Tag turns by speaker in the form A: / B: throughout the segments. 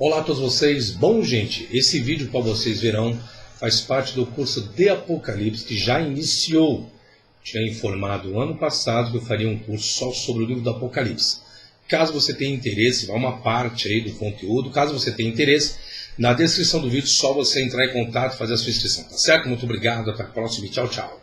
A: Olá a todos vocês. Bom, gente, esse vídeo, como vocês verão, faz parte do curso de Apocalipse que já iniciou. Tinha informado ano passado que eu faria um curso só sobre o livro do Apocalipse. Caso você tenha interesse, vai uma parte aí do conteúdo. Caso você tenha interesse, na descrição do vídeo, só você entrar em contato e fazer a sua inscrição, tá certo? Muito obrigado, até a próxima e tchau, tchau.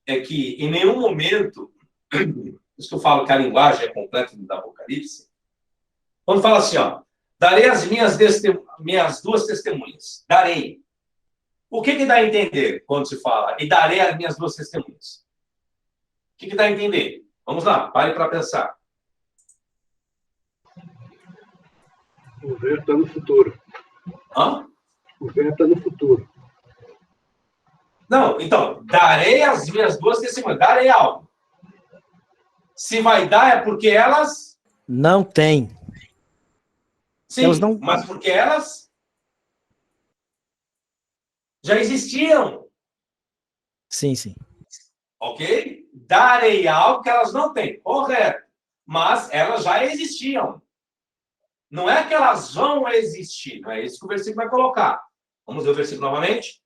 B: É que em nenhum momento, isso que eu falo que a linguagem é completa do Apocalipse, quando fala assim, ó, darei as minhas duas testemunhas, darei. O que dá a entender quando se fala, e darei as minhas duas testemunhas? O que dá a entender? Vamos lá, pare para pensar.
C: O verbo está no futuro.
B: Hã?
C: O verbo está no futuro.
B: Não, então, darei as minhas duas testemunhas, darei algo. Se vai dar é porque elas...
D: Não tem.
B: Sim,
D: Elas não...
B: mas porque elas já existiam.
D: Sim, sim.
B: Ok? Darei algo que elas não têm. Correto. Mas elas já existiam. Não é que elas vão existir. Não é isso que o versículo vai colocar. Vamos ver o versículo novamente.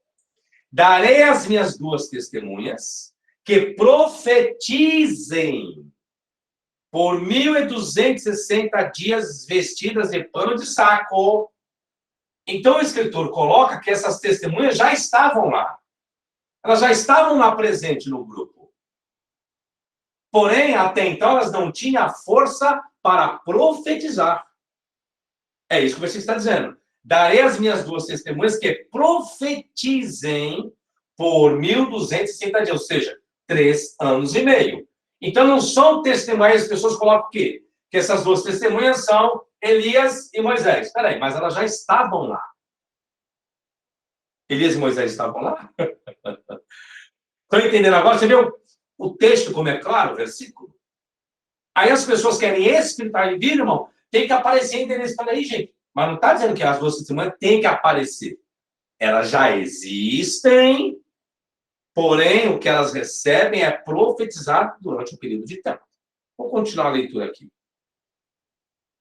B: Darei as minhas duas testemunhas que profetizem por 1260 dias vestidas de pano de saco. Então o escritor coloca que essas testemunhas já estavam lá. Elas já estavam lá presentes no grupo. Porém, até então, elas não tinham a força para profetizar. É isso que o versículo está dizendo. Darei as minhas duas testemunhas que profetizem por 1260 dias, ou seja, 3 anos e meio. Então, não são testemunhas, as pessoas colocam o quê? Que essas duas testemunhas são Elias e Moisés. Espera aí, mas elas já estavam lá. Elias e Moisés estavam lá? Estão entendendo agora? Você viu o texto como é claro, o versículo? Aí as pessoas querem explicar e vir, irmão, tem que aparecer interesse para aí, gente. Mas não está dizendo que as duas testemunhas têm que aparecer. Elas já existem, porém o que elas recebem é profetizado durante um período de tempo. Vou continuar a leitura aqui.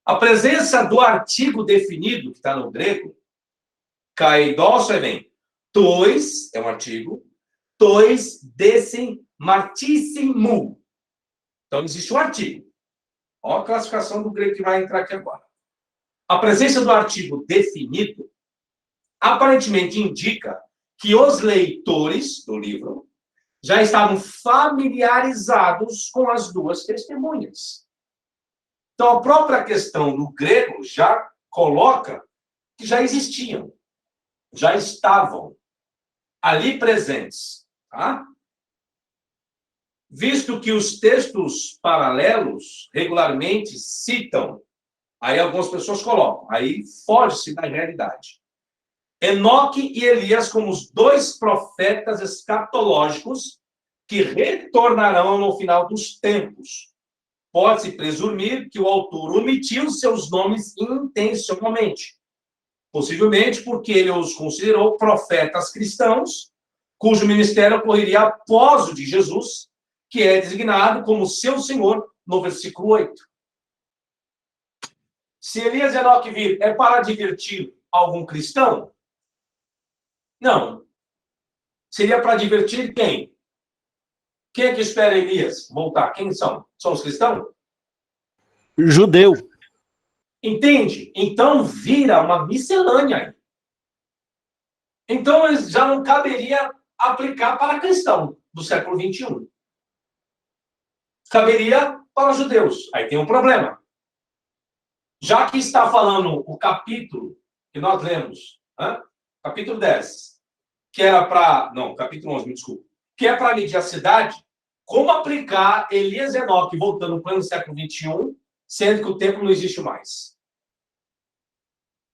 B: A presença do artigo definido, que está no grego, kaidos, vem, tois, é um artigo, tois descem martíssimo. Então, existe um artigo. Olha a classificação do grego que vai entrar aqui agora. A presença do artigo definido aparentemente indica que os leitores do livro já estavam familiarizados com as duas testemunhas. Então, a própria questão do grego já coloca que já existiam, já estavam ali presentes, tá? Visto que os textos paralelos regularmente citam, aí algumas pessoas colocam, aí foge-se da realidade. Enoque e Elias como os dois profetas escatológicos que retornarão no final dos tempos. Pode-se presumir que o autor omitiu seus nomes intencionalmente, possivelmente porque ele os considerou profetas cristãos, cujo ministério ocorreria após o de Jesus, que é designado como seu Senhor no versículo 8. Se Elias e Enoque vir, é para divertir algum cristão? Não. Seria para divertir quem? Quem é que espera Elias voltar? Quem são? São os cristãos?
D: Judeu.
B: Entende? Então vira uma miscelânea. Então já não caberia aplicar para cristão do século XXI. Caberia para judeus. Aí tem um problema. Já que está falando o capítulo que nós lemos, capítulo 10, que era para... Não, capítulo 11, me desculpe. Que é para medir a cidade, como aplicar Elias e Enoque voltando para o século XXI, sendo que o tempo não existe mais?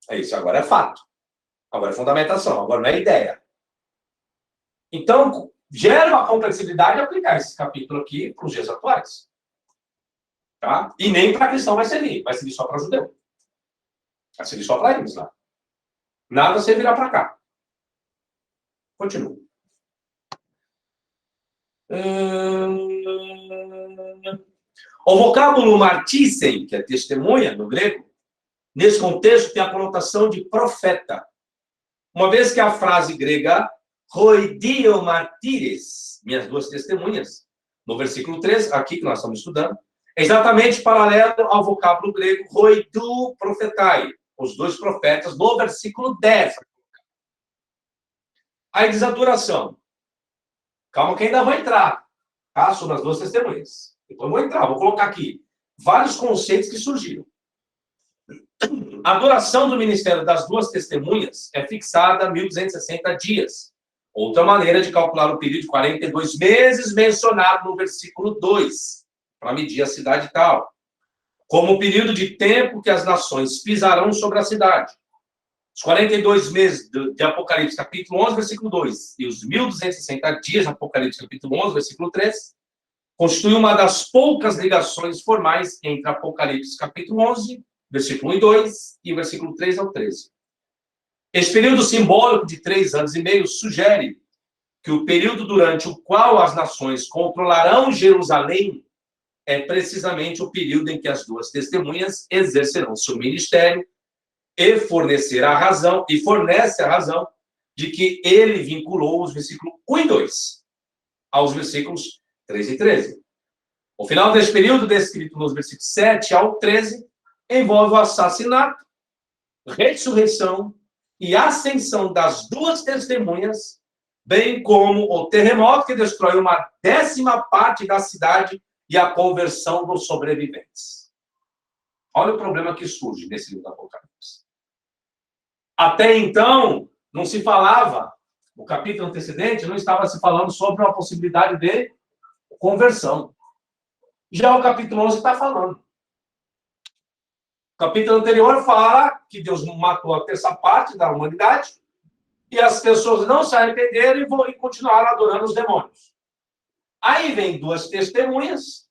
B: É isso, agora é fato. Agora é fundamentação, agora não é ideia. Então, gera uma complexidade aplicar esse capítulo aqui para os dias atuais. Tá? E nem para cristão vai servir só para judeu. Vai servir só para eles lá. Nada servirá para cá. Continua. O vocábulo martíssem, que é testemunha no grego, nesse contexto, tem a conotação de profeta. Uma vez que a frase grega, Hoidio martires, minhas duas testemunhas, no versículo 3, aqui que nós estamos estudando, é exatamente paralelo ao vocábulo grego, Hoidu profetai, os dois profetas, no versículo 10. Aí diz a duração. Calma que ainda vai entrar, tá? Sobre as duas testemunhas. Depois eu vou entrar, vou colocar aqui vários conceitos que surgiram. A duração do ministério das duas testemunhas é fixada a 1.260 dias. Outra maneira de calcular o período de 42 meses mencionado no versículo 2, para medir a cidade tal, como o período de tempo que as nações pisarão sobre a cidade. Os 42 meses de Apocalipse, capítulo 11, versículo 2, e os 1.260 dias de Apocalipse, capítulo 11, versículo 3, constituem uma das poucas ligações formais entre Apocalipse, capítulo 11, versículo 1 e 2, e o versículo 3 ao 13. Esse período simbólico de 3 anos e meio sugere que o período durante o qual as nações controlarão Jerusalém é precisamente o período em que as duas testemunhas exercerão seu ministério e fornece a razão de que ele vinculou os versículos 1 e 2 aos versículos 13 e 13. O final desse período, descrito nos versículos 7 ao 13, envolve o assassinato, ressurreição e ascensão das duas testemunhas, bem como o terremoto que destrói uma 10ª parte da cidade e a conversão dos sobreviventes. Olha o problema que surge nesse livro do Apocalipse. Até então, não se falava, o capítulo antecedente não estava se falando sobre uma possibilidade de conversão. Já o capítulo 11 está falando. O capítulo anterior fala que Deus matou a 1/3 parte da humanidade e as pessoas não se arrependeram e continuaram adorando os demônios. Aí vem duas testemunhas,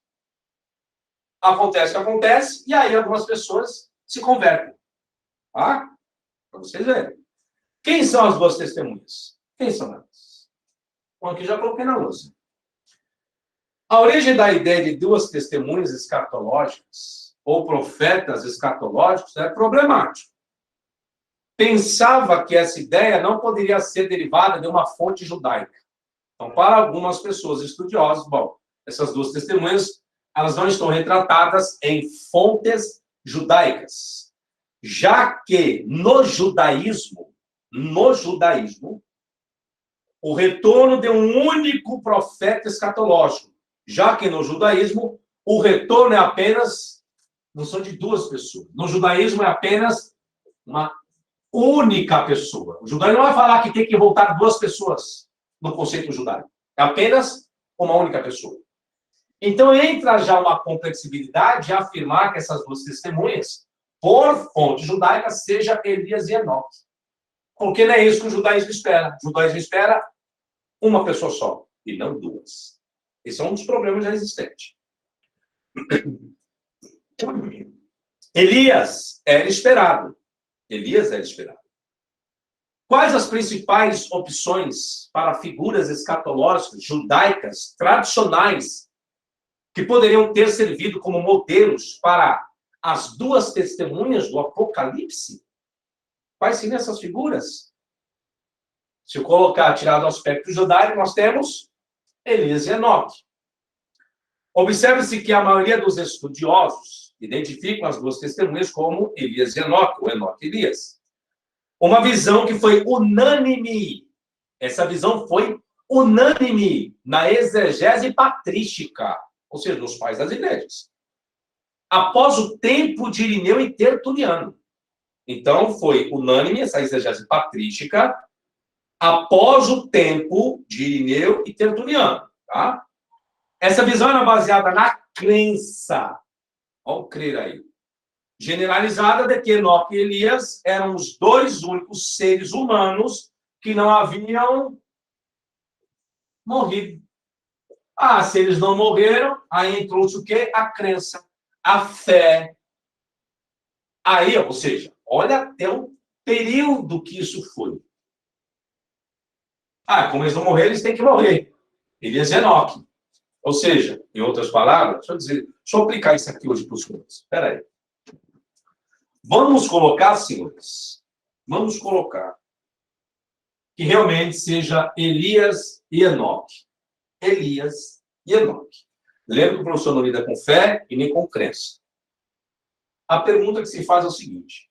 B: acontece o que acontece, e aí algumas pessoas se convertem. Tá? Para vocês verem. Quem são as duas testemunhas? Quem são elas? Bom, aqui já coloquei na lousa. A origem da ideia de duas testemunhas escatológicas ou profetas escatológicos é problemático. Pensava que essa ideia não poderia ser derivada de uma fonte judaica. Então, para algumas pessoas estudiosas, bom, essas duas testemunhas, elas não estão retratadas em fontes judaicas. Já que no judaísmo, o retorno de um único profeta escatológico, já que no judaísmo, o retorno é apenas, não são de duas pessoas. No judaísmo é apenas uma única pessoa. O judaísmo não vai falar que tem que voltar duas pessoas no conceito judaico. É apenas uma única pessoa. Então, entra já uma complexibilidade de afirmar que essas duas testemunhas, por fonte judaica, seja Elias e Enoque. Porque não é isso que o judaísmo espera. O judaísmo espera uma pessoa só, e não duas. Esse é um dos problemas já existentes. Elias era esperado. Quais as principais opções para figuras escatológicas judaicas tradicionais que poderiam ter servido como modelos para as duas testemunhas do Apocalipse? Quais seriam essas figuras? Se eu colocar, tirar do aspecto judaico, nós temos Elias e Enoque. Observe-se que a maioria dos estudiosos identificam as duas testemunhas como Elias e Enoque, ou Enoque e Elias. Uma visão que foi unânime. Essa visão foi unânime na exegese patrística, ou seja, nos pais das igrejas. Após o tempo de Irineu e Tertuliano. Então, foi unânime essa exegese patrística após o tempo de Irineu e Tertuliano. Tá? Essa visão era baseada na crença, ao crer aí, generalizada de que Enoque e Elias eram os dois únicos seres humanos que não haviam morrido. Ah, se eles não morreram, aí entrou-se o quê? A crença, a fé. Aí, ou seja, olha até o período que isso foi. Ah, como eles não morreram, eles têm que morrer. Elias e Enoque. Ou seja, em outras palavras, deixa eu aplicar isso aqui hoje para os senhores. Espera aí. Vamos colocar, senhores, vamos colocar que realmente seja Elias e Enoque. Elias e Enoque. Lembra que o professor não lida com fé e nem com crença. A pergunta que se faz é o seguinte.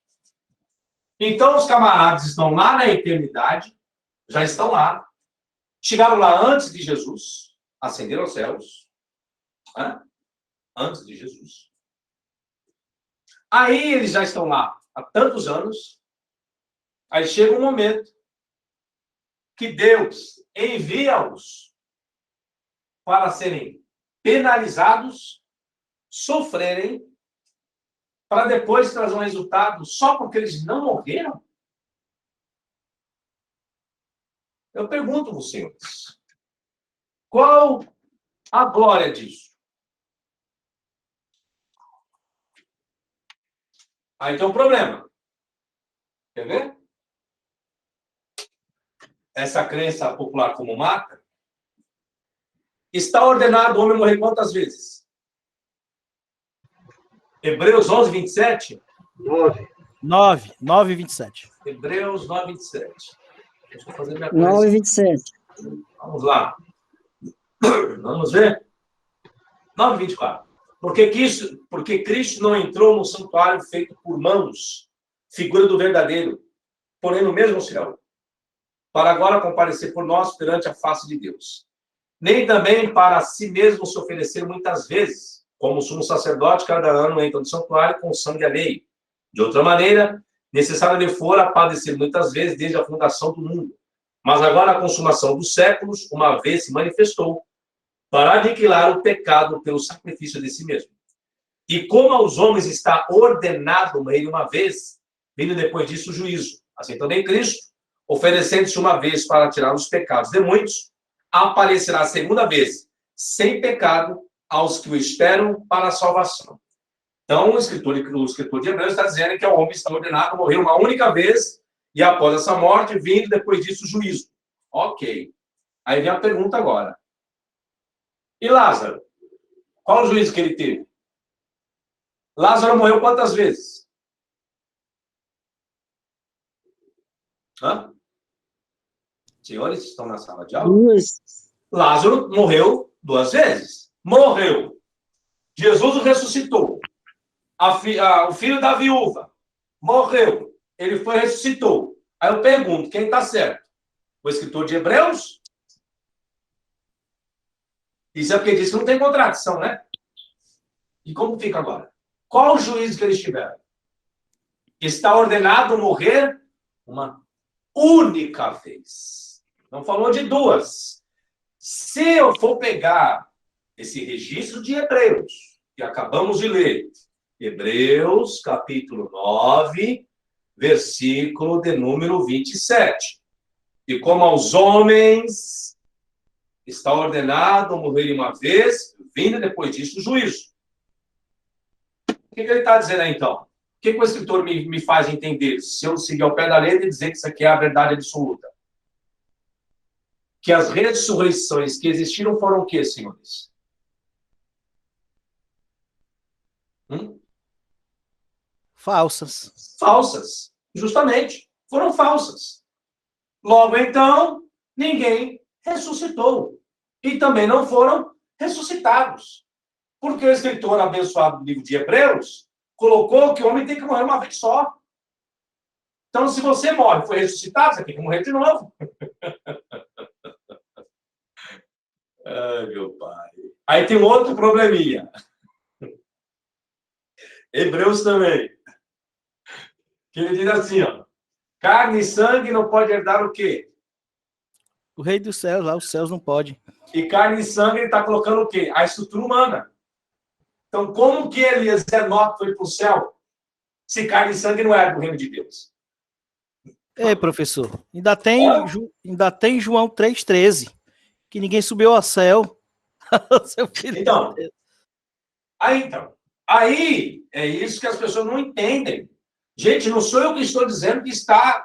B: Então, os camaradas estão lá na eternidade, já estão lá, chegaram lá antes de Jesus, ascenderam aos céus, né? Antes de Jesus. Aí eles já estão lá há tantos anos, aí chega um momento que Deus envia-os para serem penalizados, sofrerem, para depois trazer um resultado só porque eles não morreram? Eu pergunto aos senhores, qual a glória disso? Aí tem um problema. Quer ver? Essa crença popular como mata, está ordenado o homem morrer quantas vezes? Hebreus 11, 27?
C: 9.
D: 27.
B: Hebreus 9, 27. Deixa eu fazer minha
E: 9 e 27.
B: Vamos lá. Vamos ver? 9, 24. Porque Cristo não entrou no santuário feito por mãos, figura do verdadeiro, porém no mesmo céu, para agora comparecer por nós perante a face de Deus. Nem também para si mesmo se oferecer muitas vezes, como o sumo sacerdote cada ano entra no santuário com sangue alheio. De outra maneira, necessário lhe fora padecer muitas vezes desde a fundação do mundo. Mas agora a consumação dos séculos, uma vez se manifestou, para aniquilar o pecado pelo sacrifício de si mesmo. E como aos homens está ordenado morrer uma vez, vindo depois disso o juízo. Assim também Cristo, oferecendo-se uma vez para tirar os pecados de muitos, aparecerá a segunda vez, sem pecado, aos que o esperam para a salvação. Então, o escritor de Hebreus está dizendo que o homem está ordenado a morrer uma única vez, e após essa morte, vindo depois disso o juízo. Ok. Aí vem a pergunta agora. E Lázaro? Qual o juízo que ele teve? Lázaro morreu quantas vezes? Hã? Senhores, estão na sala de aula?
E: 2.
B: Lázaro morreu 2 vezes. Morreu. Jesus o ressuscitou. O filho da viúva morreu. Ele foi e ressuscitou. Aí eu pergunto, quem está certo? O escritor de Hebreus? Isso é porque diz que não tem contradição, né? E como fica agora? Qual o juízo que eles tiveram? Está ordenado morrer uma única vez. Não falou de 2. Se eu for pegar esse registro de Hebreus, que acabamos de ler, Hebreus, capítulo 9, versículo de número 27. E como aos homens está ordenado morrer uma vez, vindo depois disso o juízo. O que ele está dizendo aí, então? O que o escritor me faz entender? Se eu seguir ao pé da letra e dizer que isso aqui é a verdade absoluta. Que as ressurreições que existiram foram o quê, senhores?
D: Falsas.
B: Falsas. Justamente. Foram falsas. Logo, então, ninguém ressuscitou. E também não foram ressuscitados. Porque o escritor abençoado do livro de Hebreus colocou que o homem tem que morrer uma vez só. Então, se você morre e foi ressuscitado, você tem que morrer de novo. Ai, meu pai. Aí tem outro probleminha. Hebreus também. Que ele diz assim, ó. Carne e sangue não pode herdar o quê?
D: O rei dos céus, lá, os céus não pode.
B: E carne e sangue, ele está colocando o quê? A estrutura humana. Então, como que Elias e Enoque foi para o céu, se carne e sangue não era do reino de Deus?
D: Ei, professor, ainda tem João 3,13, que ninguém subiu ao céu. Seu filho
B: Então, aí é isso que as pessoas não entendem. Gente, não sou eu que estou dizendo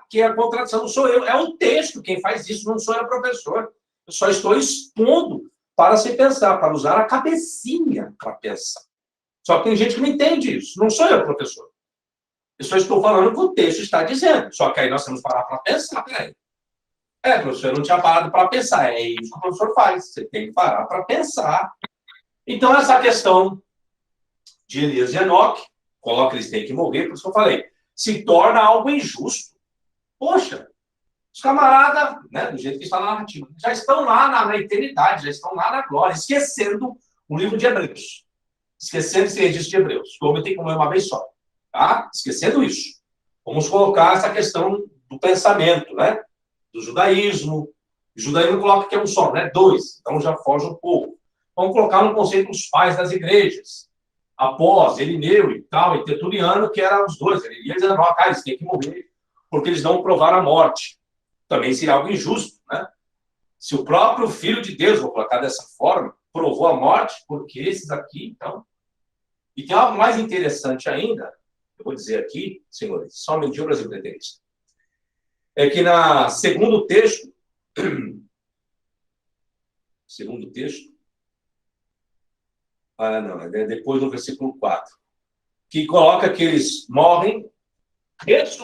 B: que é a contradição, não sou eu, é o texto quem faz isso, não sou eu, professor. Eu só estou expondo para se pensar, para usar a cabecinha para pensar. Só que tem gente que não entende isso. Não sou eu, professor. Eu só estou falando o que o texto está dizendo. Só que aí nós temos que parar para pensar. Peraí. Professor, eu não tinha parado para pensar. É isso que o professor faz. Você tem que parar para pensar. Então, essa questão de Elias e Enoque, coloca eles têm que morrer, por isso que eu falei, se torna algo injusto. Poxa, os camaradas, né, do jeito que está na narrativa, já estão lá na eternidade, já estão lá na glória, esquecendo o livro de Hebreus. Esquecendo esse registro de Hebreus. O homem tem que morrer uma vez só. Tá? Esquecendo isso. Vamos colocar essa questão do pensamento, né? Do judaísmo. O judaísmo coloca que é um só, né? 2. Então já foge um pouco. Vamos colocar no conceito dos pais das igrejas. Após Elineu e tal, e Tertuliano, que eram os dois. Elias e Enoque, eles têm que morrer, porque eles não provaram a morte. Também seria algo injusto, né? Se o próprio Filho de Deus, vou colocar dessa forma, provou a morte, porque esses aqui, então... E tem algo mais interessante ainda, eu vou dizer aqui, senhores, só um minutinho, Brasil Preterista, é que na segundo texto, não, é depois do versículo 4, que coloca que eles morrem, eles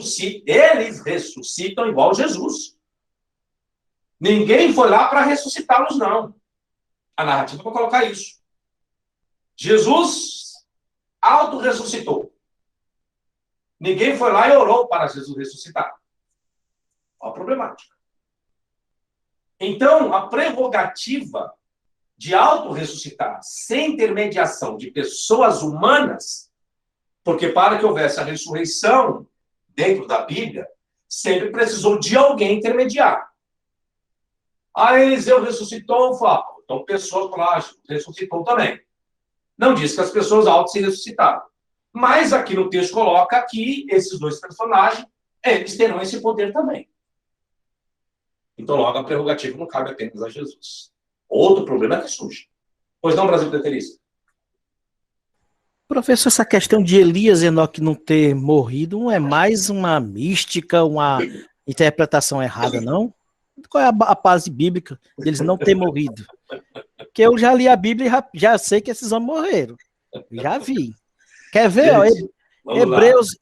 B: ressuscitam igual Jesus. Ninguém foi lá para ressuscitá-los, não. A narrativa vai colocar isso. Jesus auto-ressuscitou. Ninguém foi lá e orou para Jesus ressuscitar. Olha a problemática. Então, a prerrogativa de auto-ressuscitar sem intermediação de pessoas humanas, porque para que houvesse a ressurreição dentro da Bíblia, sempre precisou de alguém intermediar. Eliseu ressuscitou, então pessoas falaram, ressuscitou também. Não diz que as pessoas auto se ressuscitaram. Mas aqui no texto coloca que esses dois personagens, eles terão esse poder também. Então, logo, a prerrogativa não cabe apenas a Jesus. Outro problema é que surge. Pois não, Brasil Preterista?
D: Professor, essa questão de Elias e Enoque não ter morrido não é mais uma mística, uma interpretação errada, não? Qual é a base bíblica deles não ter morrido? Porque eu já li a Bíblia e já sei que esses homens morreram. Já vi. Quer ver?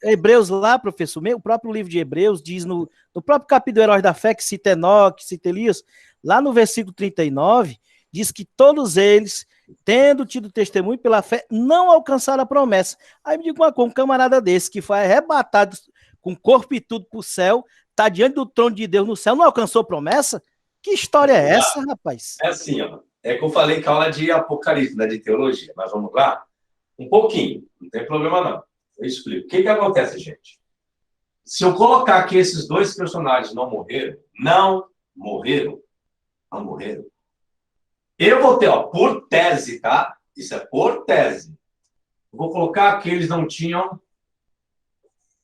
D: Hebreus lá, professor, o próprio livro de Hebreus diz no próprio capítulo do Heróis da Fé, que cita Enoque, cita Elias, lá no versículo 39, diz que todos eles, tendo tido testemunho pela fé, não alcançaram a promessa. Aí me diga uma coisa, um camarada desse que foi arrebatado com corpo e tudo para o céu, está diante do trono de Deus no céu, não alcançou promessa? Que história é essa, rapaz?
B: É assim, ó. É que eu falei que a aula de Apocalipse, né, de teologia, mas vamos lá? Um pouquinho, não tem problema não. Eu explico. O que acontece, gente? Se eu colocar que esses dois personagens não morreram, eu vou ter, por tese, tá? Isso é por tese. Eu vou colocar que eles não tinham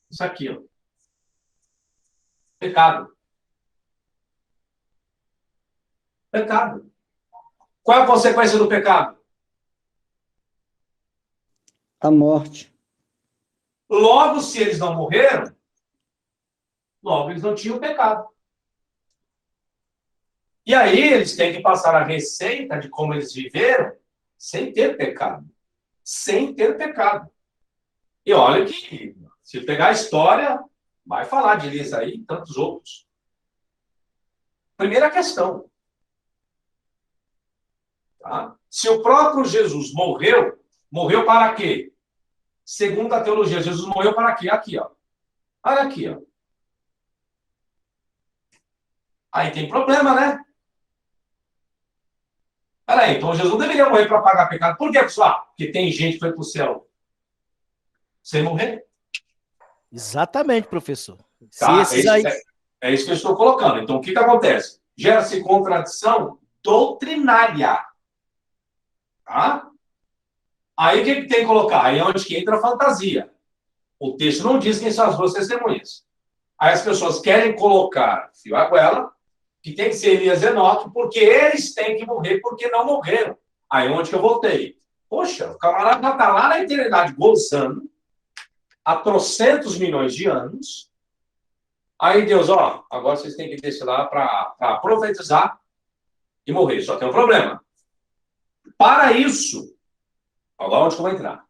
B: isso aqui, ó. Pecado. Pecado. Qual é a consequência do pecado?
E: A morte.
B: Logo, se eles não morreram, logo eles não tinham pecado. E aí eles têm que passar a receita de como eles viveram sem ter pecado. Sem ter pecado. E olha que, se pegar a história, vai falar de Elias aí e tantos outros. Primeira questão. Tá? Se o próprio Jesus morreu para quê? Segundo a teologia, Jesus morreu para quê? Aqui, ó. Olha aqui, ó. Aí tem problema, né? Peraí, então Jesus deveria morrer para pagar pecado. Por que, pessoal? Porque tem gente que foi para o céu sem morrer.
D: Exatamente, professor.
B: Tá? É isso que eu estou colocando. Então, o que acontece? Gera-se contradição doutrinária. Tá? Aí o que tem que colocar? Aí é onde que entra a fantasia. O texto não diz quem são as duas testemunhas. Aí as pessoas querem colocar fio à goela, que tem que ser Elias e Enoque, porque eles têm que morrer porque não morreram. Aí onde que eu voltei? Poxa, o camarada está lá na eternidade gozando há trocentos milhões de anos. Aí Deus, agora vocês têm que descer lá para profetizar e morrer. Só tem um problema. Para isso, agora onde que eu vou entrar?